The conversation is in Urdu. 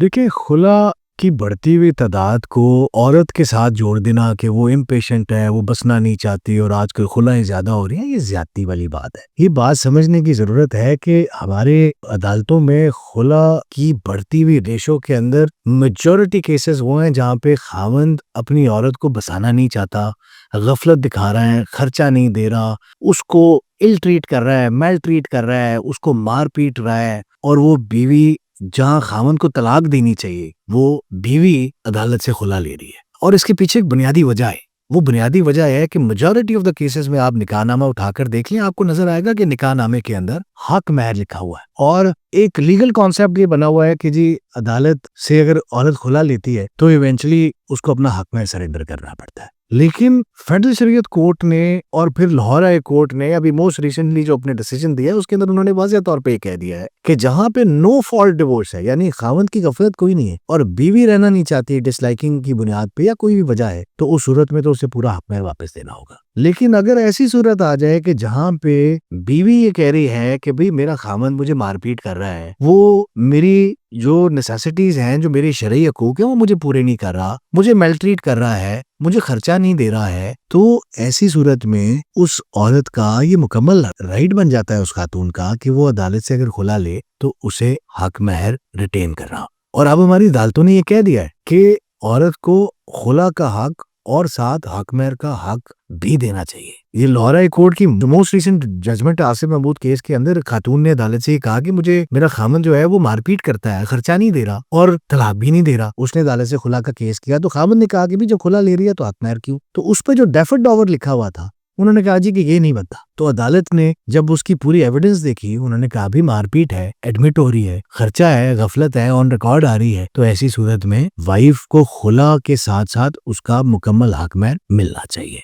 دیکھیں، خلا کی بڑھتی ہوئی تعداد کو عورت کے ساتھ جوڑ دینا کہ وہ امپیشنٹ ہے، وہ بسنا نہیں چاہتی اور آج کل خلائیں زیادہ ہو رہی ہیں، یہ زیادتی والی بات ہے۔ یہ بات سمجھنے کی ضرورت ہے کہ ہمارے عدالتوں میں خلا کی بڑھتی ہوئی ریشو کے اندر میجورٹی کیسز وہ ہیں جہاں پہ خاوند اپنی عورت کو بسانا نہیں چاہتا، غفلت دکھا رہا ہے، خرچہ نہیں دے رہا، اس کو ال ٹریٹ کر رہا ہے، میل ٹریٹ کر رہا ہے، اس کو مار پیٹ رہا ہے، اور وہ بیوی جہاں خاوند کو طلاق دینی چاہیے وہ بیوی عدالت سے خلا لے رہی ہے۔ اور اس کے پیچھے ایک بنیادی وجہ ہے، وہ بنیادی وجہ ہے کہ میجورٹی آف دا کیسز میں آپ نکاح نامہ اٹھا کر دیکھ لیں، آپ کو نظر آئے گا کہ نکاح نامے کے اندر حق مہر لکھا ہوا ہے، اور ایک لیگل کانسیپٹ یہ بنا ہوا ہے کہ جی عدالت سے اگر عورت خلا لیتی ہے تو ایونچولی اس کو اپنا حق مہر سرنڈر کرنا پڑتا ہے۔ لیکن فیڈرل شریعت کورٹ نے اور پھر لاہور ہائی کورٹ نے ابھی موسٹ ریسنٹلی جو اپنے ڈیسیجن دیا ہے اس کے اندر انہوں نے واضح طور پہ یہ کہہ دیا ہے کہ جہاں پہ نو فالٹ ڈیورس ہے، یعنی خاوند کی غفلت کوئی نہیں ہے اور بیوی رہنا نہیں چاہتی ڈس لائکنگ کی بنیاد پہ یا کوئی بھی وجہ ہے، تو اس صورت میں تو اسے پورا حق مہر واپس دینا ہوگا۔ لیکن اگر ایسی صورت آ جائے کہ جہاں پہ بیوی یہ کہہ رہی ہے کہ بھئی میرا خاوند مجھے مار پیٹ کر رہا ہے، وہ میری جو نیسیسٹیز ہیں، جو میری شرعی حقوق ہیں، وہ مجھے پورے نہیں کر رہا، مجھے میل ٹریٹ کر رہا ہے، مجھے خرچہ نہیں دے رہا ہے، تو ایسی صورت میں اس عورت کا یہ مکمل رائٹ بن جاتا ہے اس خاتون کا کہ وہ عدالت سے اگر خلا لے تو اسے حق مہر ریٹین کرنا۔ اور اب ہماری عدالتوں نے یہ کہہ دیا ہے کہ عورت کو خلا کا حق اور ساتھ حق مہر کا حق بھی دینا چاہیے۔ یہ لاہور ہائی کورٹ کی most recent judgement Asif Mahmood case کے اندر خاتون نے عدالت سے یہ کہا کہ مجھے میرا خاوند جو ہے وہ مار پیٹ کرتا ہے، خرچہ نہیں دے رہا اور طلاق بھی نہیں دے رہا۔ اس نے عدالت سے خلا کا کیس کیا تو خاوند نے کہا کہ بھی جب خلا لے رہی ہے تو حق مہر کیوں؟ تو اس پہ جو ڈیفرڈ ڈاور لکھا ہوا تھا انہوں نے کہا جی کہ یہ نہیں بنتا۔ تو عدالت نے جب اس کی پوری ایویڈنس دیکھی، انہوں نے کہا بھی مار پیٹ ہے، ایڈمٹ ہو رہی ہے، خرچہ ہے، غفلت ہے، آن ریکارڈ آ رہی ہے، تو ایسی صورت میں وائف کو خلا کے ساتھ ساتھ اس کا مکمل حق مہر ملنا چاہیے۔